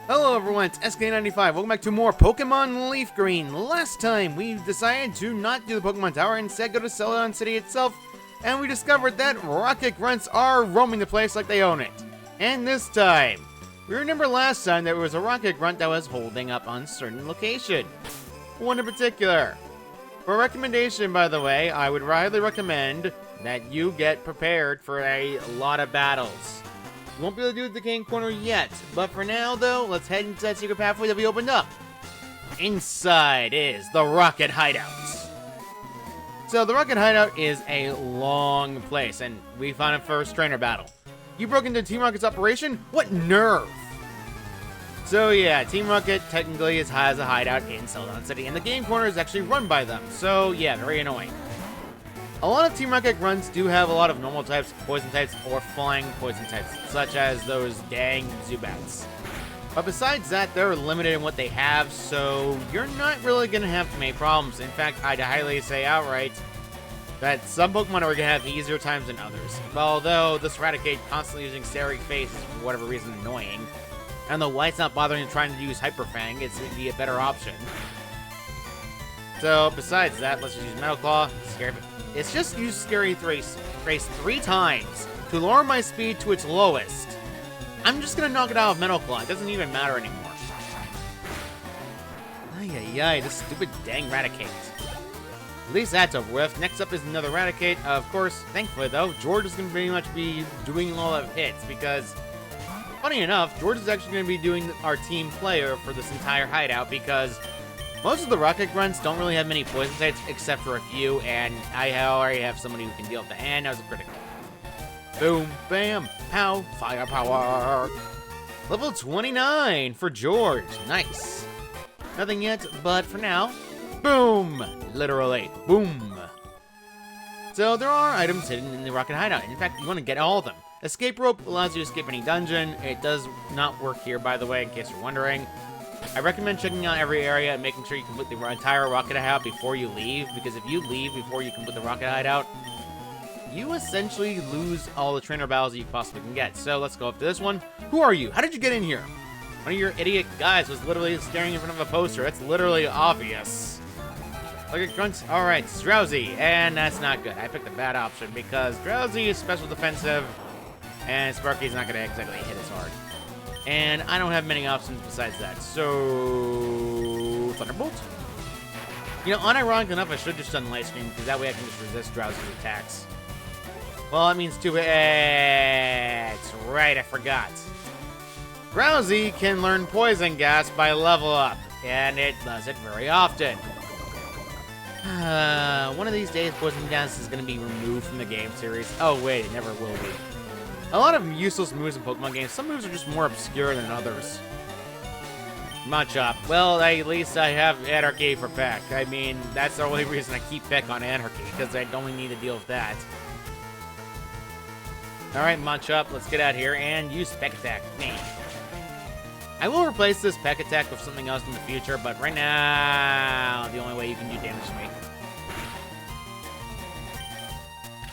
Hello everyone, it's SK95. Welcome back to more Pokemon LeafGreen. Last time, we decided to not do the Pokemon Tower, instead go to Celadon City itself, and we discovered that Rocket Grunts are roaming the place like they own it. And this time, we remember last time there was a Rocket Grunt that was holding up on a certain location. One in particular. For a recommendation, by the way, I would highly recommend that you get prepared for a lot of battles. You won't be able to do it at the game corner yet, but for now, though, let's head into that secret pathway that we opened up. Inside is the Rocket Hideout. So the Rocket Hideout is a long place, and we found a first trainer battle. You broke into Team Rocket's operation? What nerve! So yeah, Team Rocket technically has a hideout in Celadon City, and the game corner is actually run by them, so yeah, very annoying. A lot of Team Rocket grunts do have a lot of normal types, poison types, or flying poison types, such as those dang Zubats. But besides that, they're limited in what they have, so you're not really going to have too many problems. In fact, I'd highly say outright that some Pokemon are going to have easier times than others. Although this Raticate constantly using Scary Face is for whatever reason annoying. I don't know why it's not bothering trying to use Hyper Fang, it's going to be a better option. So besides that, let's just use Metal Claw, Scary Face. It's just used Scary Face 3 times to lower my speed to its lowest. I'm just gonna knock it out with Metal Claw. It doesn't even matter anymore. Ay, this stupid dang Raticate. At least that's over with. Next up is another Raticate. Of course, thankfully though, George is gonna pretty much be doing all of hits because, funny enough, George is actually gonna be doing our team player for this entire hideout because most of the Rocket Grunts don't really have many poison types except for a few, and I already have somebody who can deal with that, and that was a critical. Boom, bam, pow, firepower. Level 29 for George. Nice. Nothing yet, but for now, boom. Literally, boom. So there are items hidden in the Rocket Hideout. In fact, you want to get all of them. Escape rope allows you to escape any dungeon. It does not work here, by the way, in case you're wondering. I recommend checking out every area and making sure you complete the entire Rocket Hideout before you leave, because if you leave before you complete the Rocket Hideout, you essentially lose all the trainer battles that you possibly can get. So let's go up to this one. Who are you? How did you get in here? One of your idiot guys was literally staring in front of a poster. It's literally obvious. Look at Grunts. Alright, it's Drowsy, and that's not good. I picked a bad option because Drowsy is special defensive, and Sparky's not going to exactly hit as hard. And I don't have many options besides that, so Thunderbolt? You know, unironically enough, I should have just done LeafGreen, because that way I can just resist Drowsy's attacks. Well, that means 2 hits. That's right, I forgot. Drowsy can learn Poison Gas by level up, and it does it very often. One of these days, Poison Gas is going to be removed from the game series. Oh wait, it never will be. A lot of useless moves in Pokemon games. Some moves are just more obscure than others. Machop. Well, at least I have Anarchy for Peck. I mean, that's the only reason I keep Peck on Anarchy, because I don't need to deal with that. Alright, Machop, let's get out here and use Peck Attack. Man. I will replace this Peck Attack with something else in the future, but right now, the only way you can do damage to me.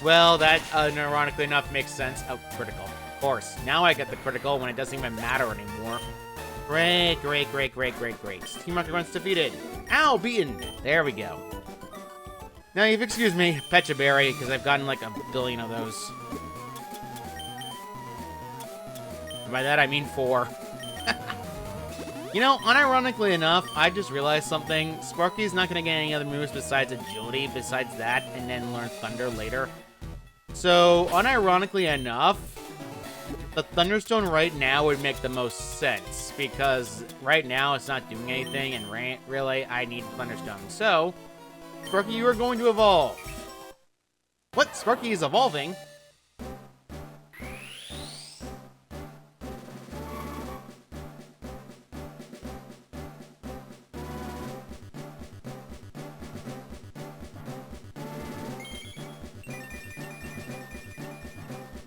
Well, that, ironically enough, makes sense. Oh, critical. Of course. Now I get the critical when it doesn't even matter anymore. Great. Team Rocket Grunts defeated. Ow, beaten. There we go. Now, you've excused me, Pecha Berry, because I've gotten like a billion of those. And by that, I mean 4. You know, unironically enough, I just realized something. Sparky's not going to get any other moves besides Agility, besides that, and then learn Thunder later. So, unironically enough, the Thunderstone right now would make the most sense, because right now it's not doing anything, and really, I need Thunderstone. So, Sparky, you are going to evolve. What? Sparky is evolving?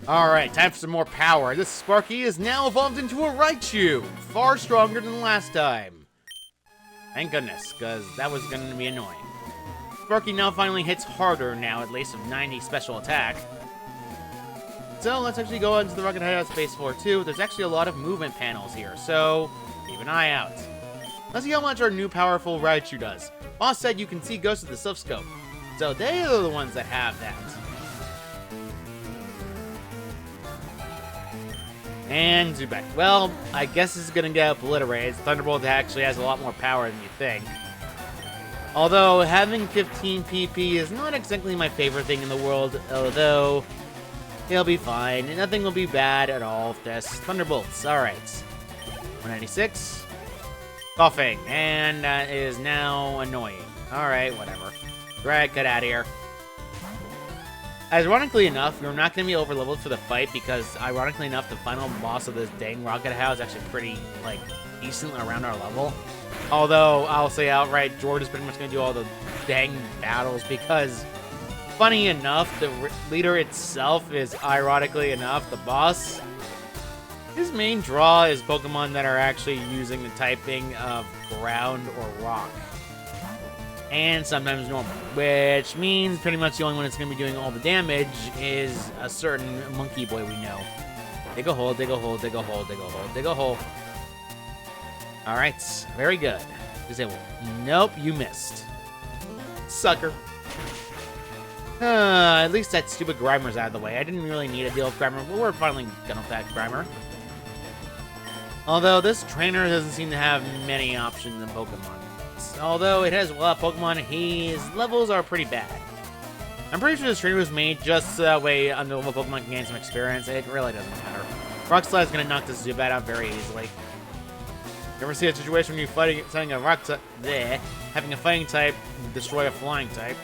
Alright, time for some more power. This Sparky is now evolved into a Raichu. Far stronger than last time. Thank goodness, because that was going to be annoying. Sparky now finally hits harder now, at least, of 90 special attack. So let's actually go into the Rocket Hideout Space Floor 2. There's actually a lot of movement panels here. So Keep an eye out. Let's see how much our new powerful Raichu does. Boss said you can see ghosts with the Silph Scope. So they are the ones that have that. And Zubat. Well, I guess this is going to get obliterated. Thunderbolt actually has a lot more power than you think. Although, having 15 PP is not exactly my favorite thing in the world, although he'll be fine. Nothing will be bad at all with this. Thunderbolts, alright. 196. Coughing, and that is now annoying. Alright, whatever. Right, get out of here. Ironically enough, we're not going to be over-leveled for the fight because, ironically enough, the final boss of this dang Rocket Hideout is actually pretty, like, decent around our level. Although, I'll say outright, George is pretty much going to do all the dang battles because, funny enough, the leader itself is, ironically enough, the boss. His main draw is Pokemon that are actually using the typing of ground or rock. And sometimes normal, which means pretty much the only one that's going to be doing all the damage is a certain monkey boy we know. Dig a hole, dig a hole, dig a hole, dig a hole, dig a hole. Alright, very good. Disable. Nope, you missed. Sucker. At least that stupid Grimer's out of the way. I didn't really need a deal with Grimer, but we're finally done with that Grimer. Although this trainer doesn't seem to have many options in Pokemon. Although it has a lot of Pokemon, his levels are pretty bad. I'm pretty sure this trainer was made just so that way underlevel Pokemon can gain some experience. It really doesn't matter. Rock Slide is going to knock this Zubat out very easily. You ever see a situation when you're having a fighting type destroy a flying type?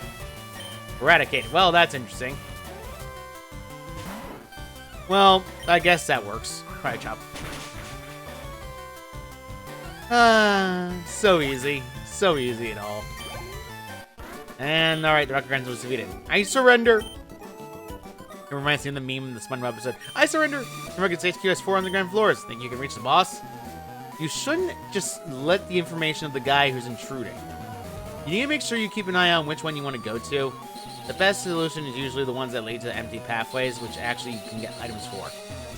Eradicate. Well, that's interesting. Well, I guess that works. Cry Chop. So easy. So easy at all. And alright, the Rocket Hideout was defeated. I surrender! It reminds me of the meme in the SpongeBob episode. I surrender! Remember, HQ has 4 underground floors. Think you can reach the boss? You shouldn't just let the information of the guy who's intruding. You need to make sure you keep an eye on which one you want to go to. The best solution is usually the ones that lead to empty pathways, which actually you can get items for.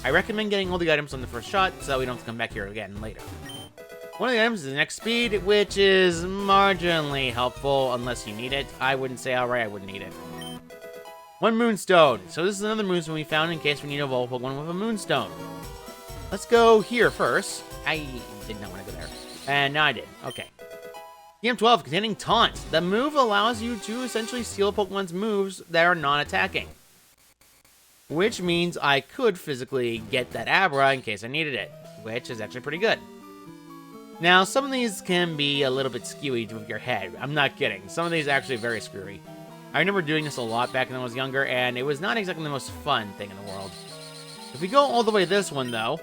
I recommend getting all the items on the first shot, so we don't have to come back here again later. One of the items is the next speed, which is marginally helpful unless you need it. I wouldn't say outright I wouldn't need it. 1 Moonstone. So this is another Moonstone we found in case we need to evolve Pokemon with a Moonstone. Let's go here first. I did not want to go there. And now I did. Okay. EM12 containing Taunt. The move allows you to essentially steal Pokemon's moves that are non-attacking. Which means I could physically get that Abra in case I needed it. Which is actually pretty good. Now, some of these can be a little bit skewy with your head. I'm not kidding. Some of these are actually very screwy. I remember doing this a lot back when I was younger, and it was not exactly the most fun thing in the world. If we go all the way this one, though,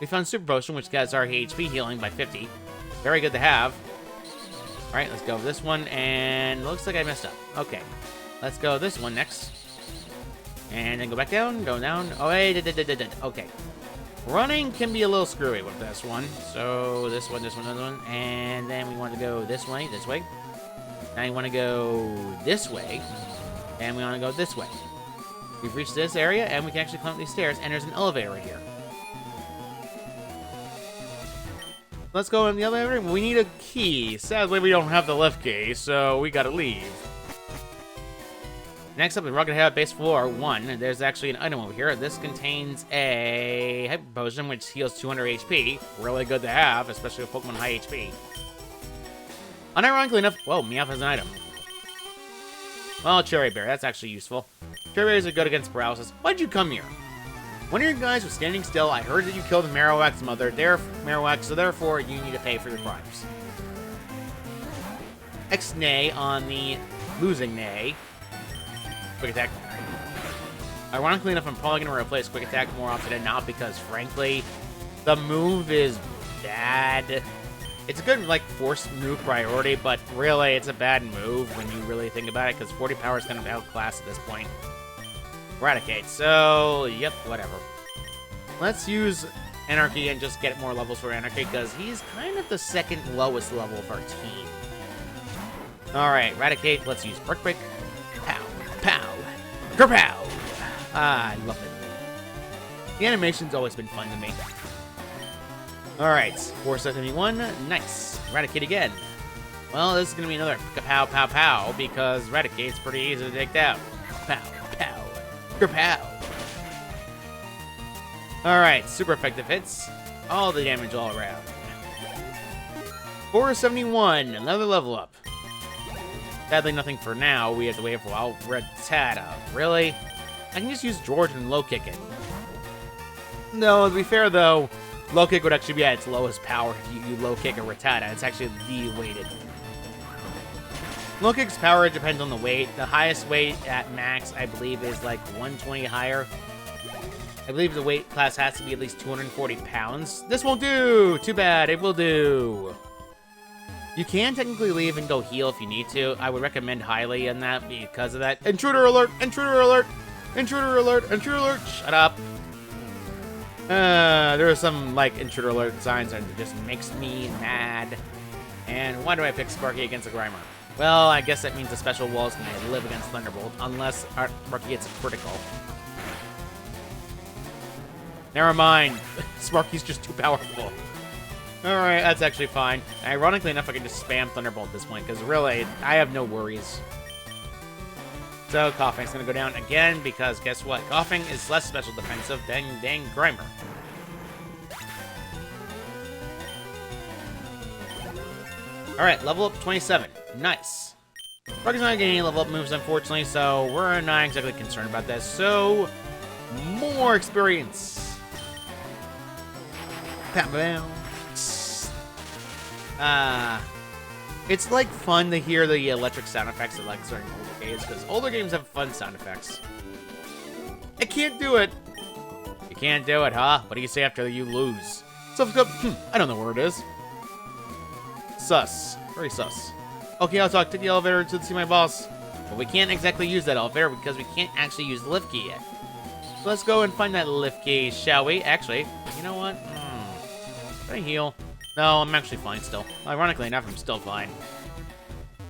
we found Super Potion, which gets our HP healing by 50. Very good to have. Alright, let's go this one, and looks like I messed up. Okay. Let's go this one next. And then go back down, go down. Oh, hey, okay. Running can be a little screwy with this one. So, this one, and then we want to go this way. Now you want to go this way, and we want to go this way. We've reached this area, and we can actually climb up these stairs, and there's an elevator right here. Let's go in the elevator. We need a key. Sadly, we don't have the lift key, so we gotta leave. Next up is Rocket Hideout Base Floor 1. There's actually an item over here. This contains a Hyper Potion, which heals 200 HP. Really good to have, especially with Pokemon high HP. Unironically enough, whoa, Meowth has an item. Well, Cherry Berry, that's actually useful. Cherry Berries are good against paralysis. Why'd you come here? One of your guys was standing still. I heard that you killed Marowak's mother, Marowak, so therefore you need to pay for your crimes. X-Nay on the losing Nay. Quick Attack. Ironically enough, I'm probably going to replace Quick Attack more often than not because, frankly, the move is bad. It's a good, like, forced move priority, but really, it's a bad move when you really think about it because 40 power is kind of outclassed at this point. Eradicate. So, yep, whatever. Let's use Anarchy and just get more levels for Anarchy because he's kind of the second lowest level of our team. Alright, Eradicate. Let's use Brick Break. Pow. Pow. Kerpow. Ah, I love it. The animation's always been fun to me. Alright, 471. Nice. Eradicate again. Well, this is going to be another pow pow pow because Eradicate's pretty easy to take down. Pow pow. Pow. Alright, super effective hits. All the damage all around. 471. Another level up. Sadly, nothing for now. We have to wait for a while. Rattata. Really? I can just use George and low kick it. No, to be fair though, low kick would actually be at its lowest power if you low kick a Rattata. It's actually de-weighted. Low kick's power depends on the weight. The highest weight at max, I believe, is like 120 higher. I believe the weight class has to be at least 240 pounds. This won't do! Too bad, it will do. You can technically leave and go heal if you need to. I would recommend highly on that because of that. Intruder alert! Intruder alert! Intruder alert! Intruder alert! Shut up! There are some, like, intruder alert signs that just makes me mad. And why do I pick Sparky against a Grimer? Well, I guess that means the special walls can live against Thunderbolt, unless Sparky gets a critical. Never mind. Sparky's just too powerful. Alright, that's actually fine. Ironically enough, I can just spam Thunderbolt at this point, because really, I have no worries. So, Coughing's gonna go down again, because guess what? Coughing is less special defensive than dang Grimer. Alright, level up 27. Nice. Sparky's not getting any level up moves, unfortunately, so we're not exactly concerned about this. So, more experience. It's like fun to hear the electric sound effects of like certain older games, because older games have fun sound effects. I can't do it. You can't do it, huh? What do you say after you lose? So, I don't know where it is. Sus. Very sus. Okay, I'll talk to the elevator to see my boss. But we can't exactly use that elevator because we can't actually use the lift key yet. So let's go and find that lift key, shall we? Actually, you know what? Can I heal? No, I'm actually fine still. Ironically enough, I'm still fine.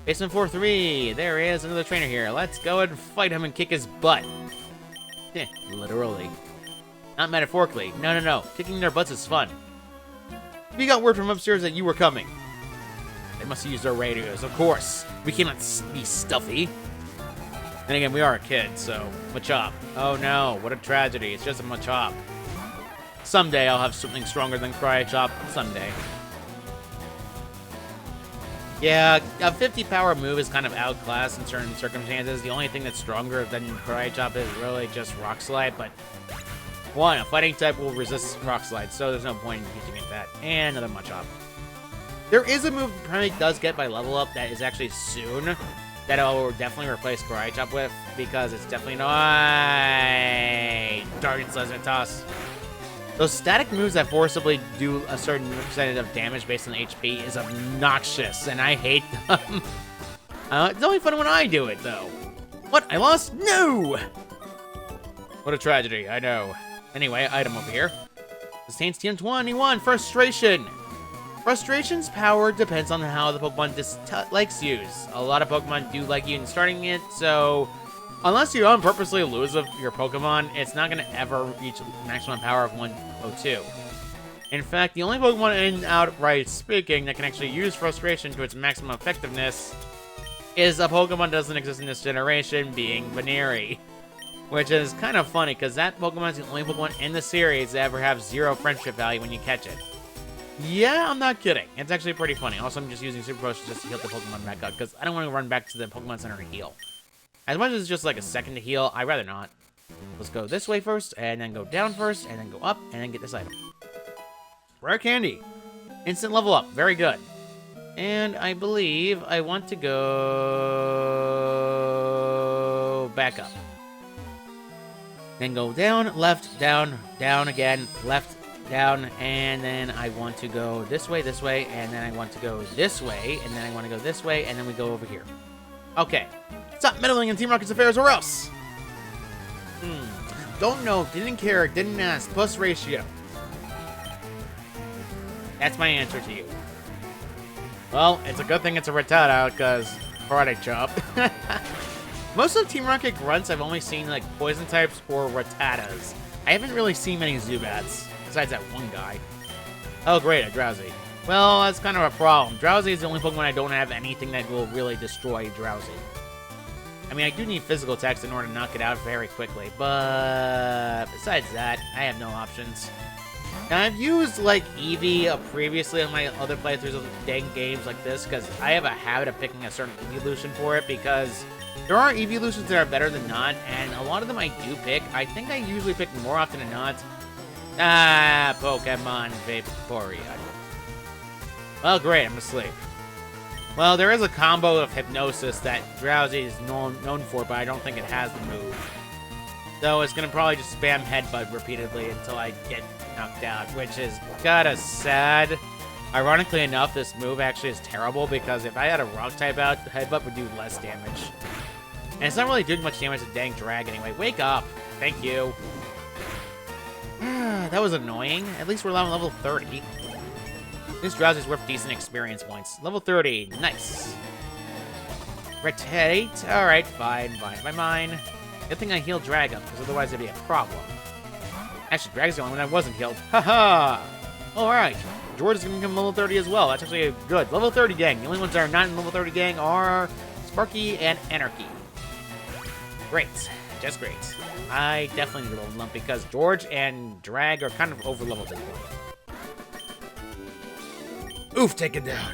Basement 4-3. There is another trainer here. Let's go and fight him and kick his butt. Literally. Not metaphorically. No. Kicking their butts is fun. We got word from upstairs that you were coming. They must have used their radios, of course. We cannot be stuffy. And again, we are a kid, so Machop. Oh no, what a tragedy. It's just a Machop. Someday I'll have something stronger than Cryochop. Someday. Yeah, a 50 power move is kind of outclassed in certain circumstances. The only thing that's stronger than Cryochop is really just Rock Slide, but one, a fighting type will resist Rock Slide, so there's no point in teaching it that. And another Machop. There is a move that probably does get by level up that is actually soon that I'll definitely replace Cryochop with, because it's definitely Target Slicer Toss. Those static moves that forcibly do a certain percentage of damage based on HP is obnoxious, and I hate them. It's only fun when I do it, though. What? I lost? No! What a tragedy, I know. Anyway, item over here. Sustains TM21, Frustration. Frustration's power depends on how the Pokemon likes you. A lot of Pokemon do like you in starting it, so unless you unpurposely lose your Pokemon, it's not going to ever reach maximum power of 102. In fact, the only Pokemon in outright speaking that can actually use Frustration to its maximum effectiveness is a Pokemon that doesn't exist in this generation, being Veneri. Which is kind of funny, because that Pokemon is the only Pokemon in the series to ever have 0 friendship value when you catch it. Yeah, I'm not kidding. It's actually pretty funny. Also, I'm just using Super Potions just to heal the Pokemon back up, because I don't want to run back to the Pokemon Center to heal. As much as it's just like a second to heal, I'd rather not. Let's go this way first, and then go down first, and then go up, and then get this item. Rare Candy. Instant level up. Very good. And I believe I want to go back up. Then go down, left, down, down again, left, down, and then I want to go this way, and then I want to go this way, and then I want to go this way, and then we go over here. Okay. Stop meddling in Team Rocket's affairs or else! Don't know, didn't care, didn't ask, plus ratio. That's my answer to you. Well, it's a good thing it's a Rattata, because Karate Chop. Most of Team Rocket grunts I've only seen like poison types or Rattatas. I haven't really seen many Zubats, besides that one guy. Oh, great, a Drowsy. Well, that's kind of a problem. Drowsy is the only Pokemon I don't have anything that will really destroy Drowsy. I mean, I do need physical attacks in order to knock it out very quickly, but besides that, I have no options. Now, I've used, like, Eevee previously on my other playthroughs of dang games like this, because I have a habit of picking a certain Eeveelution for it, because there are Eeveelutions that are better than not, and a lot of them I do pick. I think I usually pick more often than not. Pokemon Vaporeon. Well, great, I'm asleep. Well, there is a combo of Hypnosis that Drowsy is known for, but I don't think it has the move. So it's going to probably just spam Headbutt repeatedly until I get knocked out, which is kinda sad. Ironically enough, this move actually is terrible, because if I had a Rock-type out, Headbutt would do less damage. And it's not really doing much damage to dang Drag anyway. Wake up! Thank you. That was annoying. At least we're on level 30. This Drowsy is worth decent experience points. Level 30. Nice. Rotate. Alright, fine. Mine. Good thing I healed Drag up, because otherwise it'd be a problem. Actually, Drag's the only one I wasn't healed. Haha! Alright. George is going to become level 30 as well. That's actually good. Level 30 gang. The only ones that are not in level 30 gang are Sparky and Anarchy. Great. Just great. I definitely need to level up because George and Drag are kind of over-leveled at this point. Oof, taken down.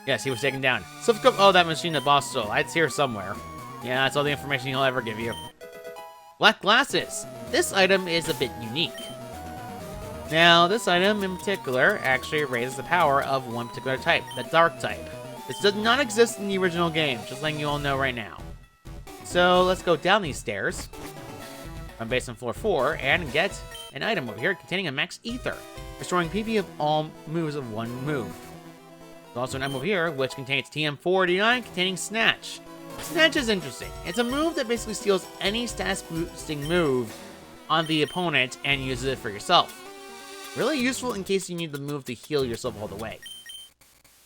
Yes, he was taken down. Oh, that machine the boss stole. It's here somewhere. Yeah, that's all the information he'll ever give you. Black glasses. This item is a bit unique. Now, this item in particular actually raises the power of one particular type, the Dark type. This does not exist in the original game, just letting you all know right now. So, let's go down these stairs on basement floor 4 and get an item over here containing a max ether, restoring PP of all moves of one move. There's also an item over here which contains TM489 containing Snatch. Snatch is interesting. It's a move that basically steals any status boosting move on the opponent and uses it for yourself. Really useful in case you need the move to heal yourself all the way.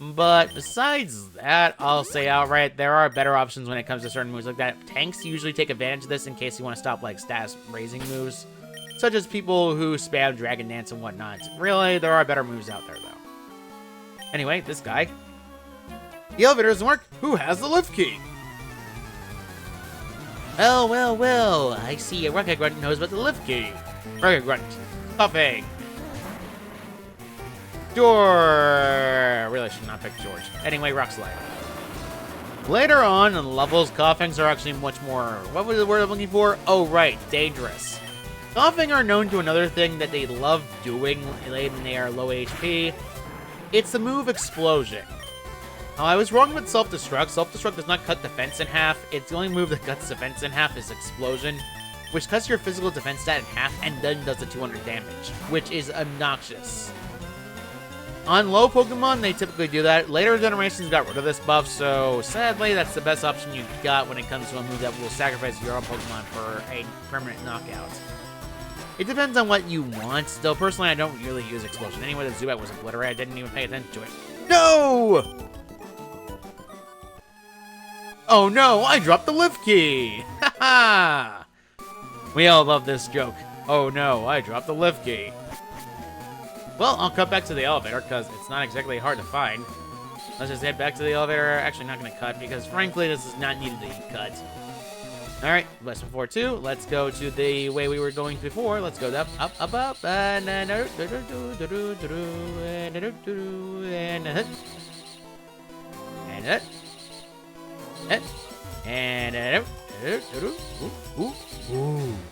But besides that, I'll say outright, there are better options when it comes to certain moves like that. Tanks usually take advantage of this in case you want to stop like status raising moves, such as people who spam Dragon Dance and whatnot. Really, there are better moves out there though. Anyway, this guy. The elevator doesn't work. Who has the lift key? Well, I see a Rocket Grunt knows about the lift key. Rocket Grunt. Coughing. Door. Really should not pick George. Anyway, Rock Slide. Later on in levels, Coughings are actually much more... What was the word I'm looking for? Oh, right. Dangerous. Coughing are known to another thing that they love doing when they are low HP. It's the move Explosion. Now, I was wrong with Self-Destruct. Self-Destruct does not cut defense in half. It's the only move that cuts defense in half is Explosion, which cuts your physical defense stat in half and then does the 200 damage, which is obnoxious. On low Pokemon, they typically do that. Later generations got rid of this buff, so sadly, that's the best option you got when it comes to a move that will sacrifice your own Pokemon for a permanent knockout. It depends on what you want, though personally, I don't really use Explosion. Anyway, the Zubat was obliterated. I didn't even pay attention to it. No! Oh no, I dropped the lift key! Haha! We all love this joke. Oh no, I dropped the lift key. Well, I'll cut back to the elevator, because it's not exactly hard to find. Let's just head back to the elevator. Actually, not going to cut, because frankly, this is not needed to be cut. Alright, lesson 4-2. Let's go to the way we were going before. Let's go up, and then...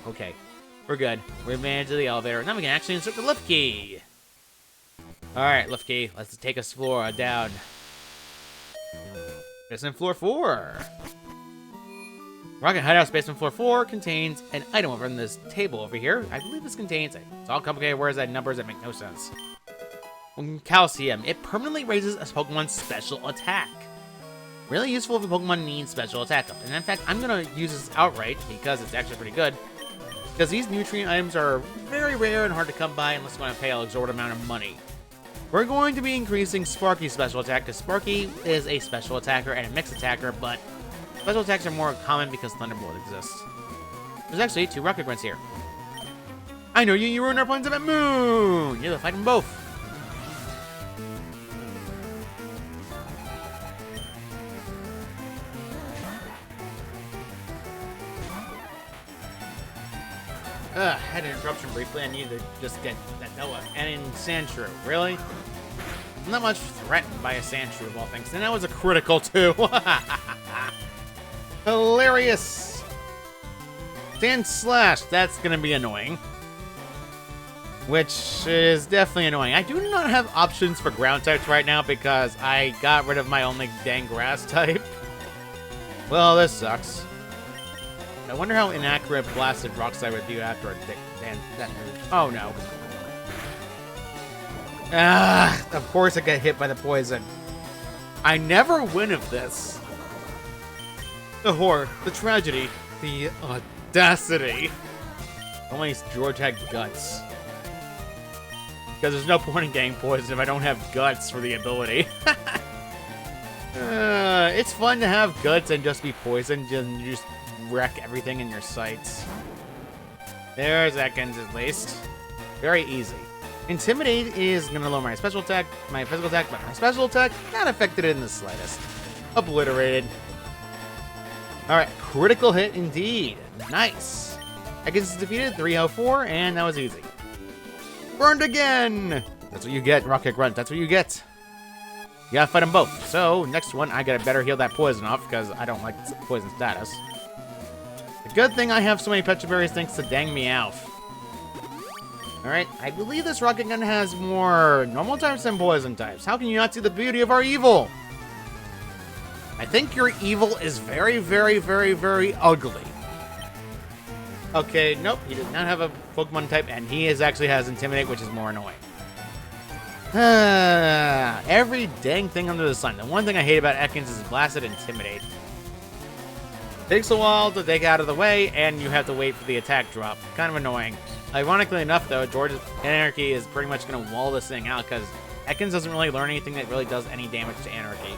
Okay, we're good. We made it to the elevator. Now we can actually insert the lift key. Alright, lift key. Let's take us floor down. Basement floor 4. Rocket Hideout's basement floor 4 contains an item over on this table over here. I believe this contains it. It's all complicated words and numbers that make no sense. Calcium. It permanently raises a Pokemon's special attack. Really useful if a Pokemon needs special attack up. And in fact, I'm going to use this outright because it's actually pretty good. Because these nutrient items are very rare and hard to come by unless you want to pay an exorbitant amount of money. We're going to be increasing Sparky's special attack because Sparky is a special attacker and a mixed attacker, but special attacks are more common because Thunderbolt exists. There's actually 2 Rocket Grunts here. I know you. You ruined our plans about Moon. You'll fight them both. Had an interruption briefly. I needed to just get that Noah. And in Sandshrew. Really? I'm not much threatened by a Sandshrew of all things. And that was a critical too. Hilarious. Sand Slash. That's going to be annoying. Which is definitely annoying. I do not have options for ground types right now because I got rid of my only dang grass type. Well, this sucks. I wonder how inaccurate Blasted Rock Slide would do after that move. Oh no. Ah, of course I get hit by the poison. I never win of this. The horror, the tragedy, the audacity. Only George had guts. Because there's no point in getting poisoned if I don't have guts for the ability. It's fun to have guts and just be poisoned and you just wreck everything in your sights. There's Ekans at least. Very easy. Intimidate is going to lower my special attack, but my special attack not affected in the slightest. Obliterated. Alright, critical hit indeed. Nice. Ekans is defeated, 304, and that was easy. Burned again! That's what you get, Rocket Grunt. That's what you get. You gotta fight them both. So, next one, I gotta better heal that poison off because I don't like poison status. The good thing I have so many Petra Berries thanks to dang Meowth. Alright, I believe this Rocket Gun has more normal types than poison types. How can you not see the beauty of our evil? I think your evil is very, very, very, very ugly. Okay, nope, he does not have a Pokemon type, and he actually has Intimidate, which is more annoying. Every dang thing under the sun. The one thing I hate about Ekans is Blasted Intimidate. Takes a while to take out of the way, and you have to wait for the attack drop. Kind of annoying. Ironically enough, though, George's Anarchy is pretty much going to wall this thing out, because Ekans doesn't really learn anything that really does any damage to Anarchy.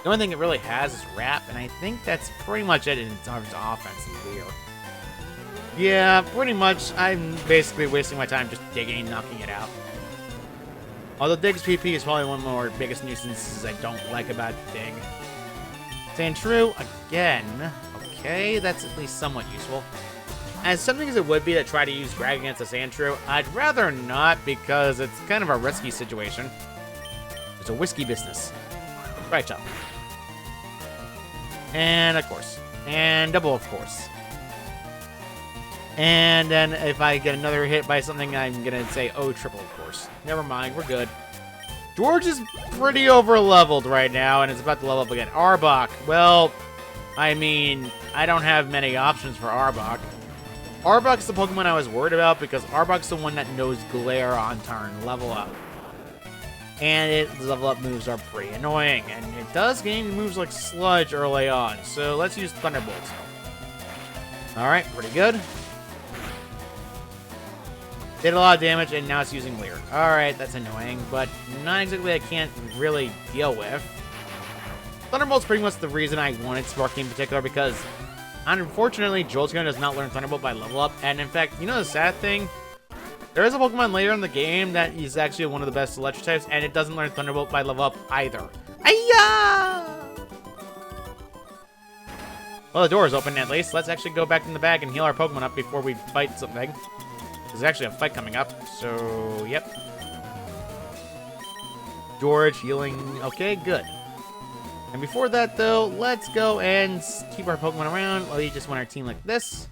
The only thing it really has is Wrap, and I think that's pretty much it in terms of offense and gear. Yeah, pretty much. I'm basically wasting my time just digging and knocking it out. Although Dig's PP is probably one of the more biggest nuisances I don't like about Dig. Saying true, again. Okay, that's at least somewhat useful. As something as it would be to try to use Drag against a Sandshrew, I'd rather not because it's kind of a risky situation. It's a whiskey business. Right, Chop. And of course. And double of course. And then if I get another hit by something, I'm going to say, oh, triple, of course. Never mind, we're good. George is pretty over-leveled right now, and is about to level up again. Arbok, well, I mean, I don't have many options for Arbok. Arbok's the Pokemon I was worried about, because Arbok's the one that knows Glare on turn, level up. And its level up moves are pretty annoying, and it does gain moves like Sludge early on, so let's use Thunderbolt. Alright, pretty good. Did a lot of damage, and now it's using Leer. Alright, that's annoying, but not exactly I can't really deal with. Thunderbolt's pretty much the reason I wanted Sparky in particular, because unfortunately, Jolteon does not learn Thunderbolt by level up, and in fact, you know the sad thing? There is a Pokemon later in the game that is actually one of the best electric types, and it doesn't learn Thunderbolt by level up either. Ayah! Well, the door is open at least. Let's actually go back in the bag and heal our Pokemon up before we fight something. There's actually a fight coming up, so yep. George healing. Okay, good. And before that, though, let's go and keep our Pokemon around while we just want our team like this.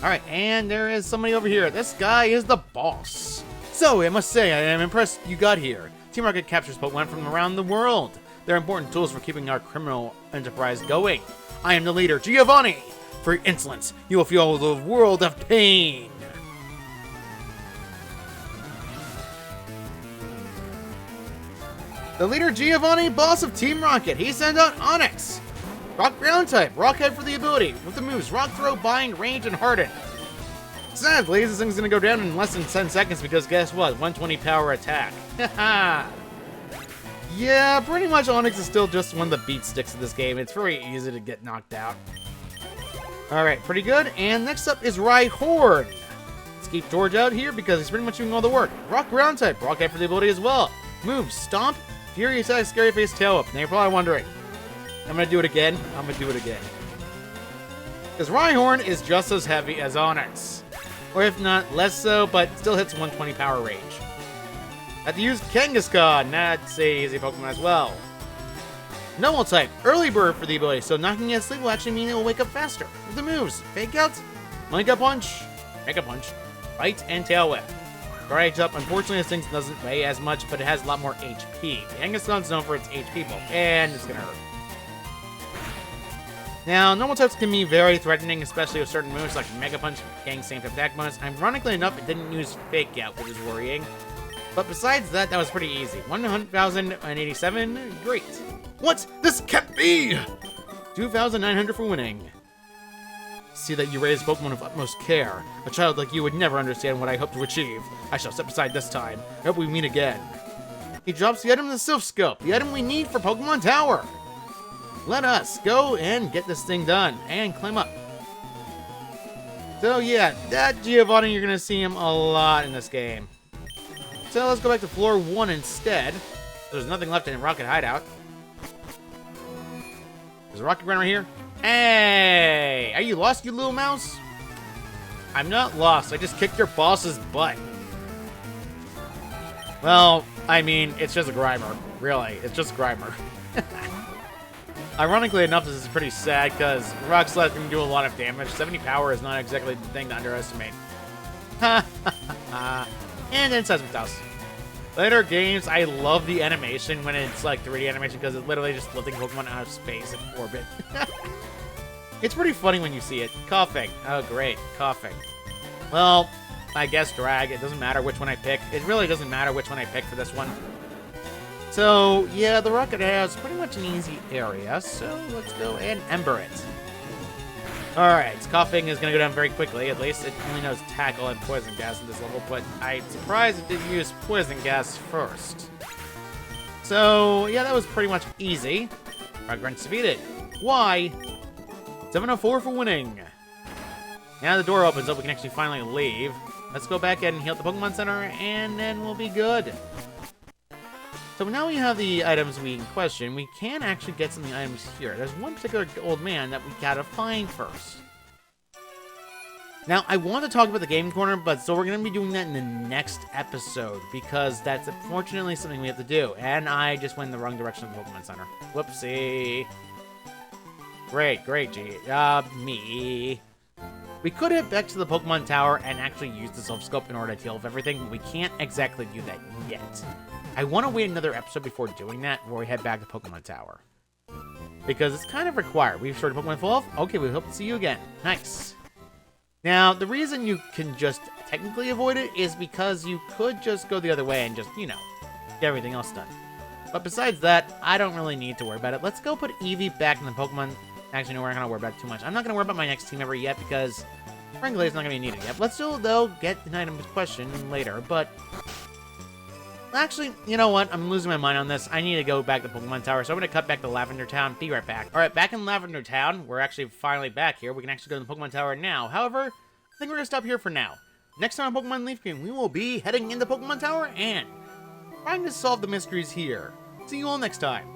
Alright, and there is somebody over here. This guy is the boss. So, I must say, I am impressed you got here. Team Rocket captures Pokemon from around the world. They're important tools for keeping our criminal enterprise going. I am the leader, Giovanni. For your insolence, you will feel the world of pain. The leader, Giovanni, boss of Team Rocket. He sends out Onix. Rock ground type. Rock head for the ability. With the moves Rock Throw, Bind, Range, and Harden. Sadly, this thing's gonna go down in less than 10 seconds because guess what? 120 power attack. Haha. Yeah, pretty much Onix is still just one of the beat sticks of this game. It's very easy to get knocked out. Alright, pretty good. And next up is Rhyhorn. Let's keep George out here because he's pretty much doing all the work. Rock ground type. Rock type for the ability as well. Move. Stomp. Fury attack. Scary face. Tail whip. Now you're probably wondering. I'm going to do it again. I'm going to do it again. Because Rhyhorn is just as heavy as Onyx. Or if not, less so, but still hits 120 power range. I have to use Kangaskhan. That's a easy Pokemon as well. Normal type. Early bird for the ability, so knocking it asleep will actually mean it will wake up faster. With the moves. Fake out. Mega Punch. Mega Punch. Bite and Tail Whip. Right up. Unfortunately, this thing doesn't weigh as much, but it has a lot more HP. Kangaskhan's known for its HP bulk, and it's going to hurt. Now, normal types can be very threatening, especially with certain moves like Mega Punch, Gang, same type attack bonus. Ironically enough, it didn't use Fake Out, which is worrying. But besides that, that was pretty easy. 1,087, great. What? This can't be! 2,900 for winning. See that you raise Pokemon with utmost care. A child like you would never understand what I hope to achieve. I shall step aside this time. I hope we meet again. He drops the item in the Silph Scope, the item we need for Pokemon Tower. Let us go and get this thing done and climb up. So yeah, that Giovanni, you're going to see him a lot in this game. So let's go back to floor 1 instead. There's nothing left in Rocket Hideout. There's a Rocket Hideout right here. Hey! Are you lost, you little mouse? I'm not lost. I just kicked your boss's butt. Well, I mean, it's just a Grimer. Really, it's just a Grimer. Ironically enough, this is pretty sad because Rock Slide can do a lot of damage. 70 power is not exactly the thing to underestimate. And then Seismitoss. Later games, I love the animation when it's like 3D animation because it's literally just lifting Pokemon out of space and orbit. It's pretty funny when you see it. Coughing. Oh, great. Coughing. Well, I guess Drag. It doesn't matter which one I pick. It really doesn't matter which one I pick for this one. So, yeah, the Rocket Hideout is pretty much an easy area, so let's go and Ember it. Alright, Coughing is going to go down very quickly. At least it only knows Tackle and Poison Gas at this level, but I'm surprised it didn't use Poison Gas first. So, yeah, that was pretty much easy. Grunt's defeated. Why? 704 for winning. Now the door opens up, we can actually finally leave. Let's go back and heal the Pokemon Center, and then we'll be good. So now we have the items we question. We can actually get some of the items here. There's one particular old man that we gotta find first. Now, I want to talk about the Game Corner, but so we're going to be doing that in the next episode, because that's unfortunately something we have to do. And I just went in the wrong direction of the Pokemon Center. Whoopsie. Great, G. Me. We could head back to the Pokemon Tower and actually use the Silph Scope in order to deal with everything, but we can't exactly do that yet. I want to wait another episode before doing that, where we head back to Pokemon Tower. Because it's kind of required. We've started Pokemon Fall Off. Okay, we hope to see you again. Nice. Now, the reason you can just technically avoid it is because you could just go the other way and just, you know, get everything else done. But besides that, I don't really need to worry about it. Let's go put Eevee back in the Pokemon. Actually, no, we're not going to worry about it too much. I'm not going to worry about my next team ever yet because, frankly, it's not going to be needed yet. Let's still, though, get an item question later, but... Actually, you know what? I'm losing my mind on this. I need to go back to Pokemon Tower, so I'm going to cut back to Lavender Town. Be right back. Alright, back in Lavender Town. We're actually finally back here. We can actually go to the Pokemon Tower now. However, I think we're going to stop here for now. Next time on Pokemon LeafGreen, we will be heading into Pokemon Tower and trying to solve the mysteries here. See you all next time.